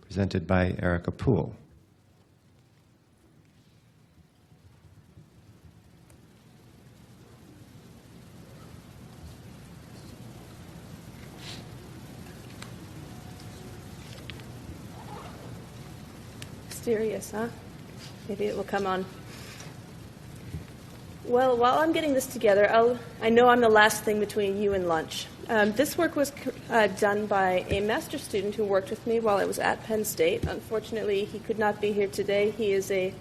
presented by Erika Poole. Mysterious, huh? Maybe it will come on. Well, while I'm getting this together, I know I'm the last thing between you and lunch. This work was done by a master's student who worked with me while I was at Penn State. Unfortunately, he could not be here today. He is a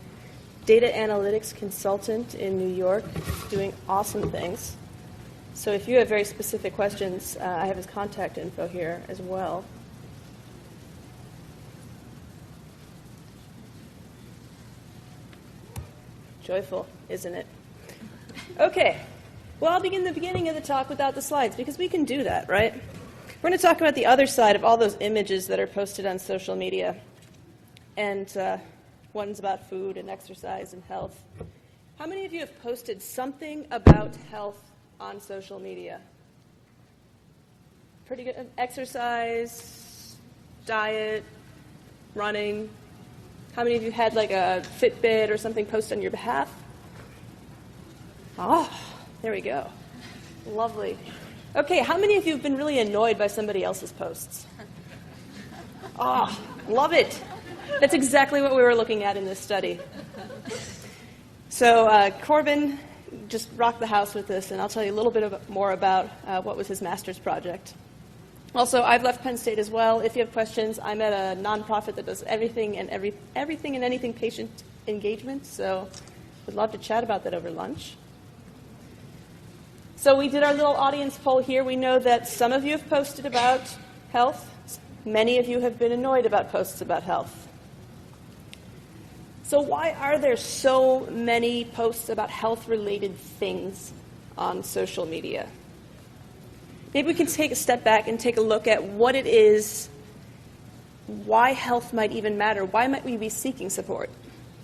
data analytics consultant in New York doing awesome things. So if you have very specific questions, I have his contact info here as well. Joyful, isn't it? Okay. Well, I'll begin the beginning of the talk without the slides, because we can do that, right? We're going to talk about the other side of all those images that are posted on social media. And one's about food and exercise and health. How many of you have posted something about health on social media? Pretty good. Exercise, diet, running. How many of you had like a Fitbit or something posted on your behalf? Oh, there we go. Lovely. Okay, how many of you have been really annoyed by somebody else's posts? Oh, love it. That's exactly what we were looking at in this study. So Corbin just rocked the house with this, and I'll tell you a little bit more about what was his master's project. Also, I've left Penn State as well. If you have questions, I'm at a nonprofit that does everything and anything patient engagement, so would love to chat about that over lunch. So we did our little audience poll here. We know that some of you have posted about health. Many of you have been annoyed about posts about health. So why are there so many posts about health-related things on social media? Maybe we can take a step back and take a look at what it is, why health might even matter. Why might we be seeking support?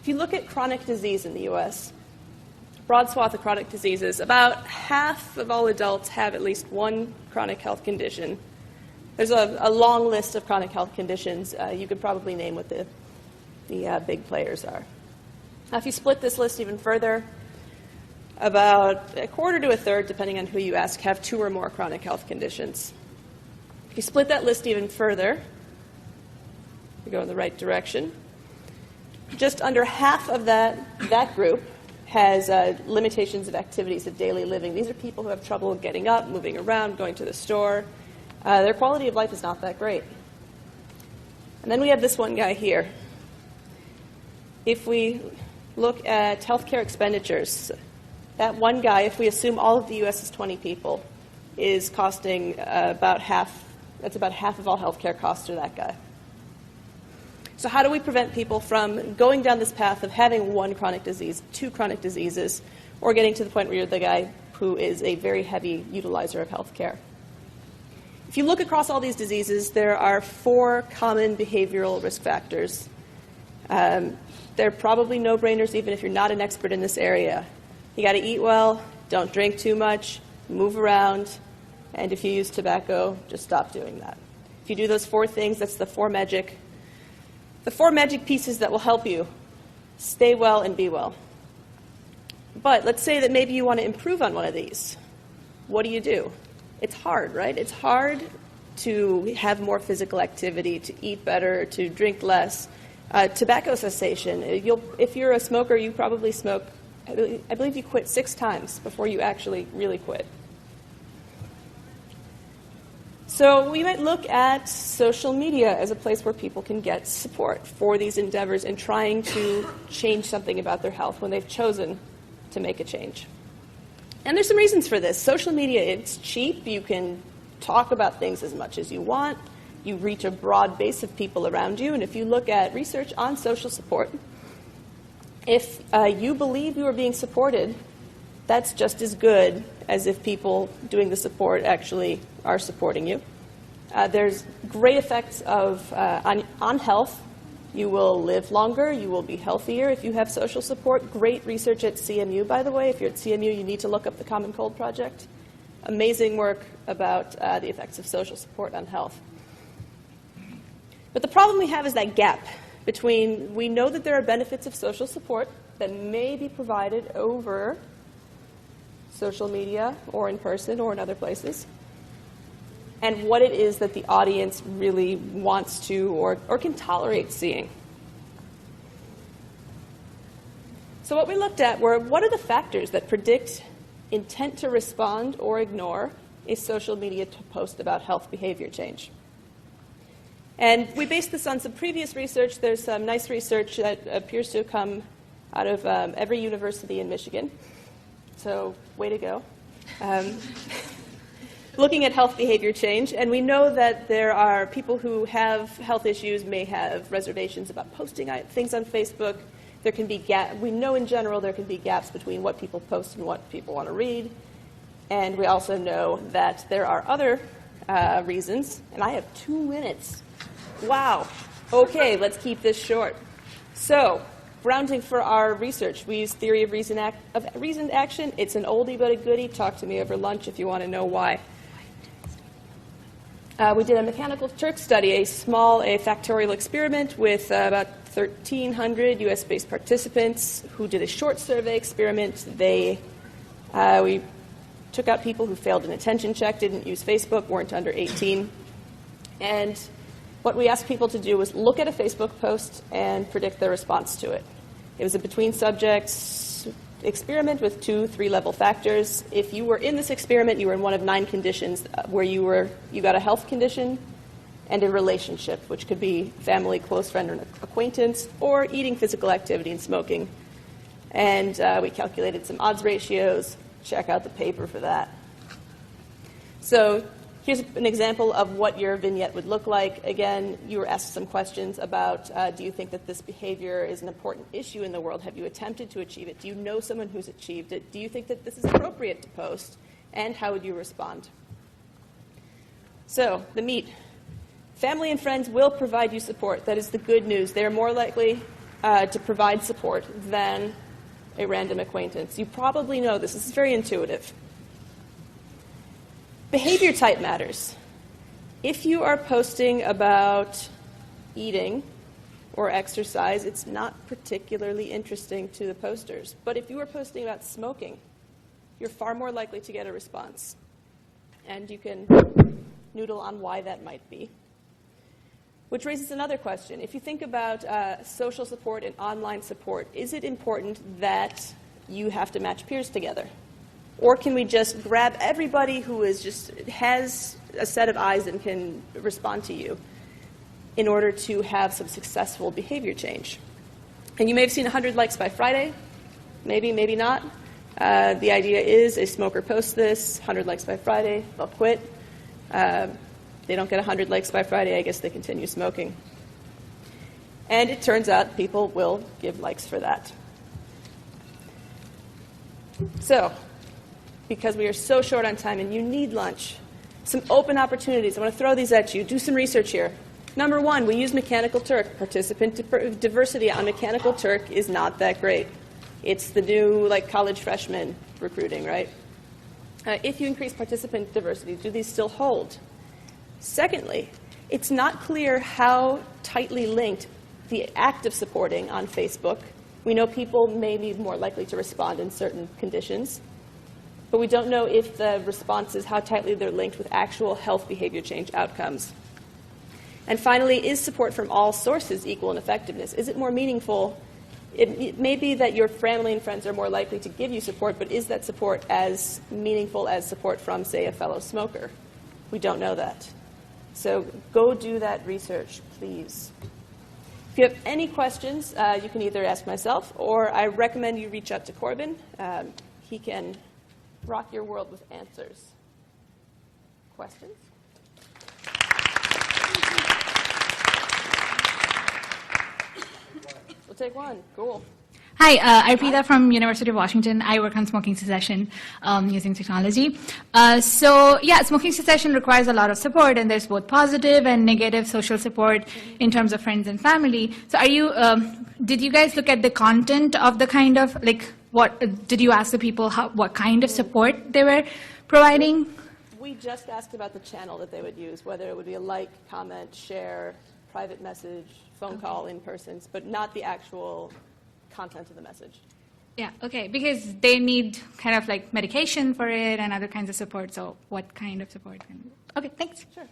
If you look at chronic disease in the U.S., broad swath of chronic diseases, about half of all adults have at least one chronic health condition. There's a long list of chronic health conditions. You could probably name what the big players are. Now, if you split this list even further, about a quarter to a third, depending on who you ask, have two or more chronic health conditions. If you split that list even further, we go in the right direction. Just under half of that group has limitations of activities of daily living. These are people who have trouble getting up, moving around, going to the store. Their quality of life is not that great. And then we have this one guy here. If we look at healthcare expenditures, that one guy, if we assume all of the U.S. is 20 people, is costing about half. That's about half of all healthcare costs to that guy. So how do we prevent people from going down this path of having one chronic disease, two chronic diseases, or getting to the point where you're the guy who is a very heavy utilizer of healthcare? If you look across all these diseases, there are 4 common behavioral risk factors. They're probably no-brainers even if you're not an expert in this area. You got to eat well, don't drink too much, move around, and if you use tobacco, just stop doing that. If you do those 4 things, that's the 4 magic pieces that will help you stay well and be well. But let's say that maybe you want to improve on one of these. What do? It's hard, right? It's hard to have more physical activity, to eat better, to drink less. Tobacco cessation. If you're a smoker, you probably smoke, I believe you quit 6 times before you actually really quit. So we might look at social media as a place where people can get support for these endeavors in trying to change something about their health when they've chosen to make a change. And there's some reasons for this. Social media, it's cheap. You can talk about things as much as you want. You reach a broad base of people around you. And if you look at research on social support, if you believe you are being supported, that's just as good as if people doing the support actually are supporting you. There's great effects on health. You will live longer. You will be healthier if you have social support. Great research at CMU, by the way. If you're at CMU, you need to look up the Common Cold Project. Amazing work about the effects of social support on health. But the problem we have is that gap between, we know that there are benefits of social support that may be provided over social media or in person or in other places, and what it is that the audience really wants to or can tolerate seeing. So what we looked at were, what are the factors that predict intent to respond or ignore a social media post about health behavior change? And we based this on some previous research. There's some nice research that appears to have come out of every university in Michigan. So way to go. Looking at health behavior change, and we know that there are people who have health issues may have reservations about posting things on Facebook. There can be we know in general there can be gaps between what people post and what people want to read. And we also know that there are other reasons, and I have 2 minutes. Wow. Okay, let's keep this short. So, grounding for our research, we use theory of reasoned action. It's an oldie but a goodie. Talk to me over lunch if you want to know why. We did a mechanical Turk study, a factorial experiment with about 1,300 US-based participants who did a short survey experiment. We took out people who failed an attention check, didn't use Facebook, weren't under 18. And what we asked people to do was look at a Facebook post and predict their response to it. It was a between subjects experiment with 2 3-level factors. If you were in this experiment, you were in one of 9 conditions where you got a health condition and a relationship, which could be family, close friend, or acquaintance, or eating, physical activity, and smoking. And we calculated some odds ratios. Check out the paper for that. So here's an example of what your vignette would look like. Again, you were asked some questions about, do you think that this behavior is an important issue in the world? Have you attempted to achieve it? Do you know someone who's achieved it? Do you think that this is appropriate to post? And how would you respond? So, the meat. Family and friends will provide you support. That is the good news. They are more likely to provide support than a random acquaintance. You probably know this. This is very intuitive. Behavior type matters. If you are posting about eating or exercise, it's not particularly interesting to the posters. But if you are posting about smoking, you're far more likely to get a response. And you can noodle on why that might be. Which raises another question. If you think about social support and online support, is it important that you have to match peers together? Or can we just grab everybody who has a set of eyes and can respond to you in order to have some successful behavior change? And you may have seen 100 likes by Friday. Maybe, maybe not. The idea is a smoker posts this, 100 likes by Friday, they'll quit. They don't get 100 likes by Friday, I guess they continue smoking. And it turns out people will give likes for that. So, because we are so short on time and you need lunch, some open opportunities. I want to throw these at you. Do some research here. Number 1, we use Mechanical Turk. Participant diversity on Mechanical Turk is not that great. It's the new college freshman recruiting, right? If you increase participant diversity, do these still hold? Secondly, it's not clear how tightly linked the act of supporting on Facebook. We know people may be more likely to respond in certain conditions, but we don't know if the responses, how tightly they're linked with actual health behavior change outcomes. And finally, is support from all sources equal in effectiveness? Is it more meaningful? It may be that your family and friends are more likely to give you support, but is that support as meaningful as support from, say, a fellow smoker? We don't know that. So go do that research, please. If you have any questions, you can either ask myself, or I recommend you reach out to Corbin. He can rock your world with answers. Questions? We'll take one. Cool. Hi, Erika from University of Washington. I work on smoking cessation using technology. Smoking cessation requires a lot of support, and there's both positive and negative social support in terms of friends and family. So did you guys look at the content of the kind of, did you ask the people what kind of support they were providing? We just asked about the channel that they would use, whether it would be a like, comment, share, private message, phone call, in persons, but not the actual content of the message. Yeah, okay, because they need kind of like medication for it and other kinds of support, so what kind of support? Okay, thanks. Sure.